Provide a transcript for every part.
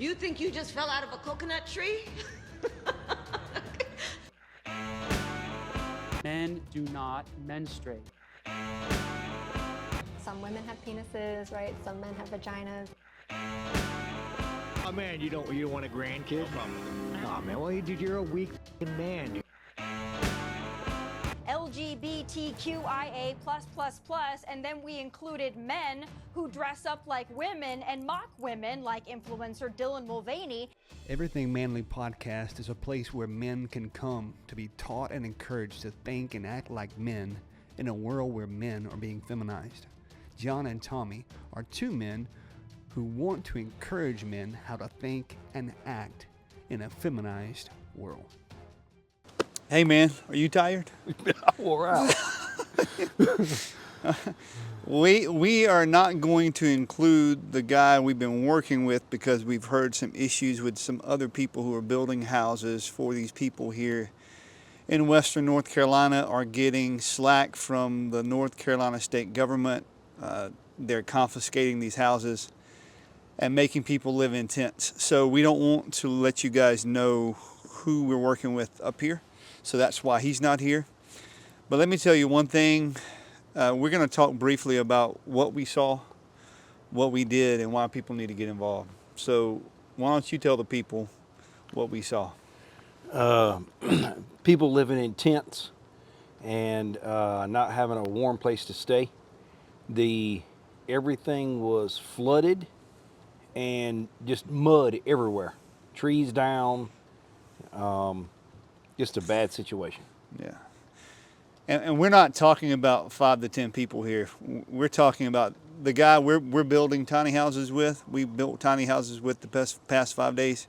You think you just fell out of a coconut tree? Men do not menstruate. Some women have penises, right? Some men have vaginas. Oh man, you don't want a grandkid? Oh man, well dude, you're a weak man, dude. LGBTQIA+++, and then we included men who dress up like women and mock women, like influencer Dylan Mulvaney. Everything Manly Podcast is a place where men can come to be taught and encouraged to think and act like men in a world where men are being feminized. John and Tommy are two men who want to encourage men how to think and act in a feminized world. Hey man, are you tired? Wore out. We are not going to include the guy we've been working with because we've heard some issues with some other people who are building houses for these people here in Western North Carolina are getting slack from the North Carolina state government. They're confiscating these houses and making people live in tents. So we don't want to let you guys know who we're working with up here. So that's why he's not here. But let me tell you one thing. We're going to talk briefly about what we saw, what we did, and why people need to get involved. So why don't you tell the people what we saw? People living in tents and not having a warm place to stay. Everything was flooded and just mud everywhere. Trees down. Just a bad situation. Yeah. And we're not talking about 5 to 10 people here. We're talking about the guy we're building tiny houses with. We built tiny houses with the past 5 days.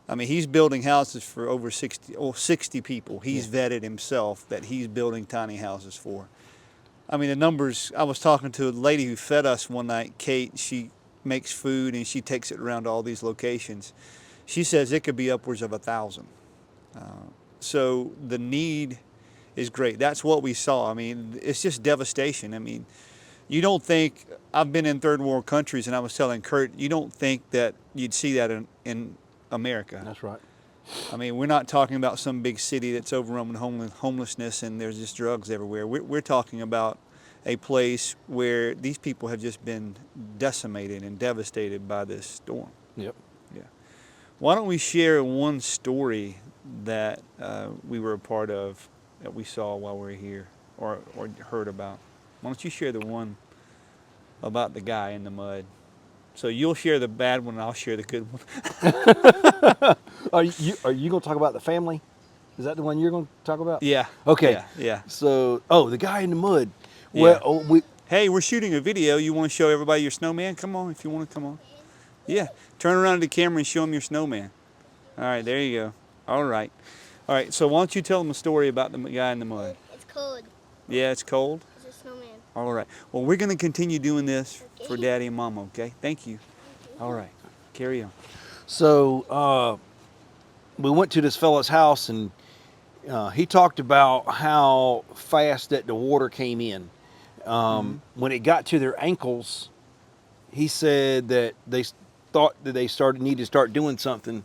I mean, he's building houses for over 60 people. He's vetted himself that he's building tiny houses for. I mean, the numbers, I was talking to a lady who fed us one night, Kate. She makes food and she takes it around to all these locations. She says it could be upwards of 1,000. So the need is great. That's what we saw. I mean, it's just devastation. I mean, you don't think, I've been in third world countries and I was telling Kurt, you don't think that you'd see that in America. That's right. I mean, we're not talking about some big city that's overrun with homelessness and there's just drugs everywhere. We're talking about a place where these people have just been decimated and devastated by this storm. Yep. Yeah. Why don't we share one story that we were a part of that we saw while we were here or heard about? Why don't you share the one about the guy in the mud? So you'll share the bad one and I'll share the good one. Are you going to talk about the family? Is that the one you're going to talk about? Yeah. Okay. Yeah. So, the guy in the mud. Yeah. Well, Hey, we're shooting a video. You want to show everybody your snowman? Come on, if you want to come on. Yeah. Turn around to the camera and show them your snowman. All right, there you go. All right. So why don't you tell them a story about the guy in the mud? It's cold. Yeah, it's cold? It's a snowman. All right. Well, we're going to continue doing this for Daddy and Mama, okay? Thank you. All right. Carry on. So we went to this fella's house and he talked about how fast that the water came in. When it got to their ankles, he said that they thought that they needed to start doing something.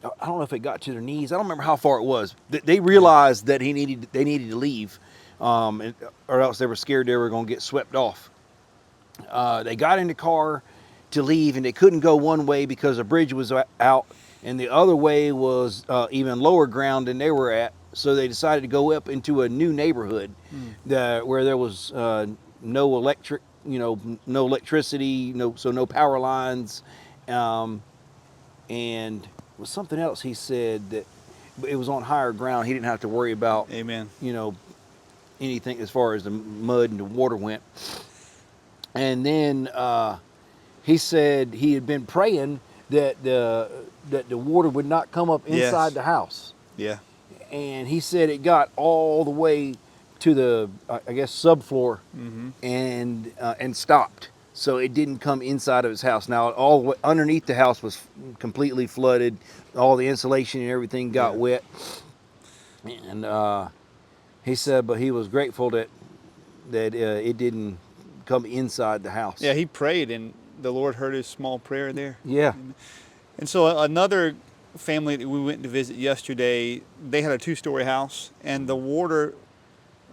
I don't know if it got to their knees. I don't remember how far it was. They realized that they needed to leave, or else they were scared they were going to get swept off. They got in the car to leave, and they couldn't go one way because the bridge was out, and the other way was even lower ground than they were at. So they decided to go up into a new neighborhood where there was no electricity, no power lines, and was something else he said that it was on higher ground. He didn't have to worry about, Amen. Anything as far as the mud and the water went. And then he said he had been praying that the water would not come up inside the house. Yeah. And he said it got all the way to the, I guess, subfloor and stopped. So it didn't come inside of his house. Now, all the way underneath the house was completely flooded. All the insulation and everything got wet. And he said, but he was grateful that it didn't come inside the house. Yeah, he prayed and the Lord heard his small prayer there. Yeah. And so another family that we went to visit yesterday, they had a 2-story house, and the water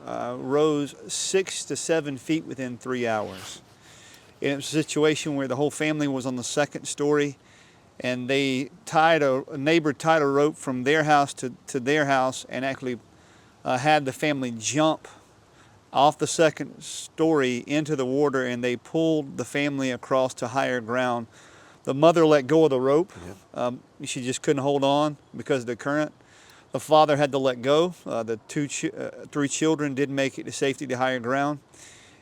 rose 6 to 7 feet within 3 hours. And it was a situation where the whole family was on the 2nd story, and they a neighbor tied a rope from their house to their house, and actually had the family jump off the 2nd story into the water, and they pulled the family across to higher ground. The mother let go of the rope. Yep. She just couldn't hold on because of the current. The father had to let go. The 3 children did make it to safety to higher ground.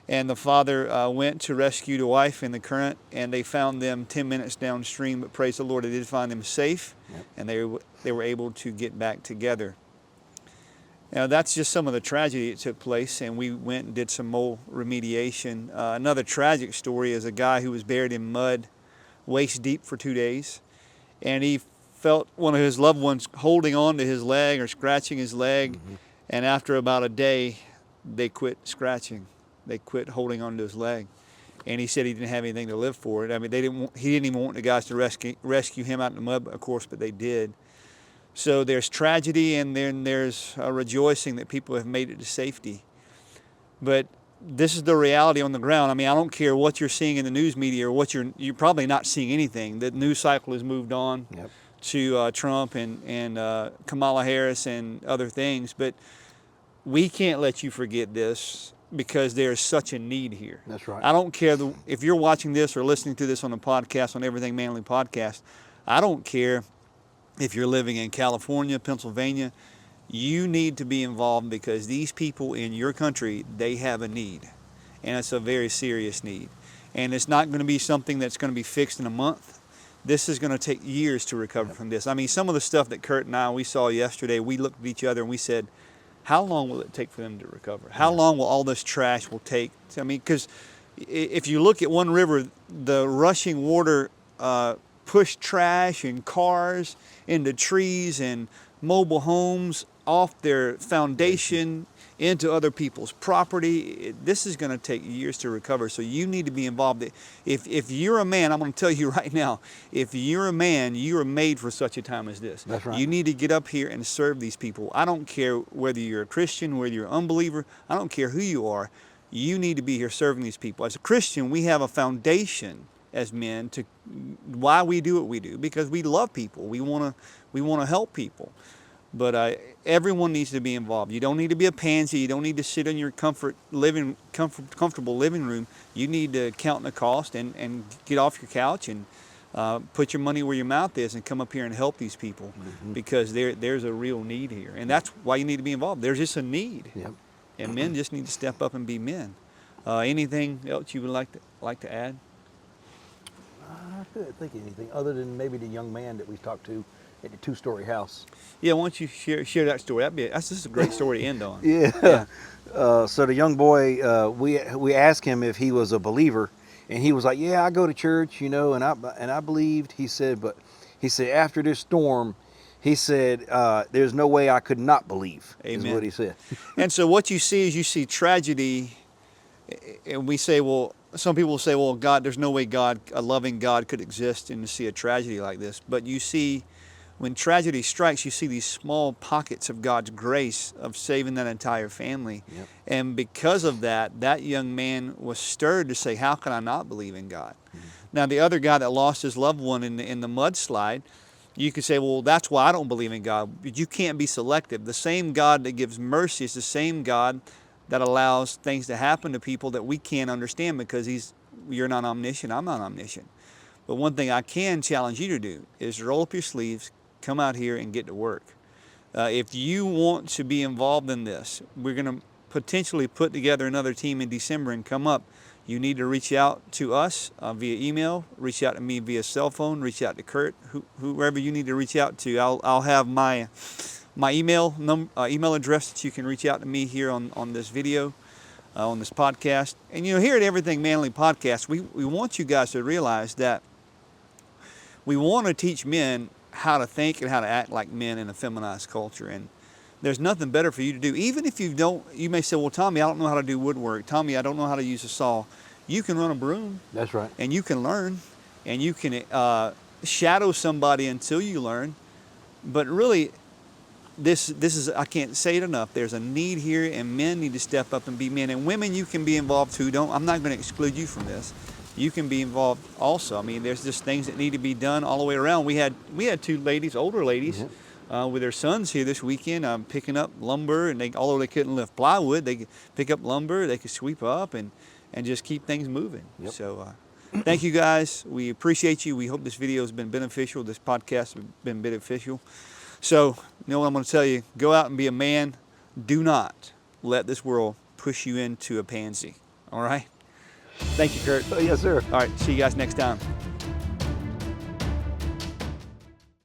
And the father went to rescue the wife in the current, and they found them 10 minutes downstream, but praise the Lord, they did find them safe. Yep. And they were able to get back together. Now, that's just some of the tragedy that took place, and we went and did some more remediation. Another tragic story is a guy who was buried in mud, waist deep for 2 days, and he felt one of his loved ones holding on to his leg or scratching his leg, mm-hmm. and after about a day, they quit scratching. They quit holding on to his leg, and he said he didn't have anything to live for it. I mean, he didn't even want the guys to rescue him out in the mud, of course, but they did. So there's tragedy, and then there's rejoicing that people have made it to safety. But this is the reality on the ground. I mean, I don't care what you're seeing in the news media or what you're probably not seeing anything. The news cycle has moved on. Yep. To Trump and Kamala Harris and other things. But we can't let you forget this because there's such a need here. That's right. I don't care if you're watching this or listening to this on a podcast, on Everything Manly Podcast. I don't care if you're living in California, Pennsylvania. You need to be involved because these people in your country, they have a need. And it's a very serious need. And it's not going to be something that's going to be fixed in a month. This is going to take years to recover from this. I mean, some of the stuff that Kurt and we saw yesterday, we looked at each other and we said, how long will it take for them to recover? How long will all this trash will take? I mean, because if you look at one river, the rushing water pushed trash and cars into trees and mobile homes off their foundation into other people's property. This is going to take years to recover, so you need to be involved. If you're a man, I'm going to tell you right now, if you're a man, you are made for such a time as this. That's right. You need to get up here and serve these people. I don't care whether you're a Christian, whether you're an unbeliever, I don't care who you are. You need to be here serving these people. As a Christian, we have a foundation as men to why we do what we do, because we love people. We want to help people. But everyone needs to be involved. You don't need to be a pansy. You don't need to sit in your comfortable living room. You need to count the cost and get off your couch and put your money where your mouth is and come up here and help these people, mm-hmm. because there's a real need here. And that's why you need to be involved. There's just a need. Yep. And men just need to step up and be men. Anything else you would like to add? I couldn't think of anything other than maybe the young man that we talked to at the 2-story house. Yeah, why don't you share that story? That's just a great story to end on. Yeah. So the young boy, we asked him if he was a believer, and he was like, "Yeah, I go to church, and I believed." He said, "But he said after this storm, he said there's no way I could not believe." Amen. Is what he said. And so what you see is you see tragedy, and we say, well, some people say, well, God, there's no way a loving God could exist and to see a tragedy like this. But you see, when tragedy strikes, you see these small pockets of God's grace of saving that entire family. Yep. And because of that young man was stirred to say, how can I not believe in God? Mm-hmm. Now, the other guy that lost his loved one in the mudslide, you could say, well, that's why I don't believe in God. But you can't be selective. The same God that gives mercy is the same God that allows things to happen to people that we can't understand, because you're not omniscient, I'm not omniscient. But one thing I can challenge you to do is roll up your sleeves, come out here and get to work. If you want to be involved in this, we're going to potentially put together another team in December and come up. You need to reach out to us via email, reach out to me via cell phone, reach out to Kurt, whoever you need to reach out to. I'll have my email address that you can reach out to me here on this video, on this podcast. And here at Everything Manly Podcast, we want you guys to realize that we want to teach men how to think and how to act like men in a feminized culture. And there's nothing better for you to do. Even if you don't, you may say, well, Tommy, I don't know how to do woodwork. Tommy, I don't know how to use a saw. You can run a broom. That's right. And you can learn, and you can shadow somebody until you learn. But really, this is, I can't say it enough. There's a need here, and men need to step up and be men. And women, you can be involved too. I'm not going to exclude you from this. You can be involved also. I mean, there's just things that need to be done all the way around. We had 2 ladies, older ladies, with their sons here this weekend, picking up lumber, and although they couldn't lift plywood, they could pick up lumber, they could sweep up, and just keep things moving. Yep. So thank you guys. We appreciate you. We hope this video has been beneficial. This podcast has been beneficial. So, you know what I'm going to tell you? Go out and be a man. Do not let this world push you into a pansy. All right? Thank you, Kurt. Yes, sir. All right. See you guys next time.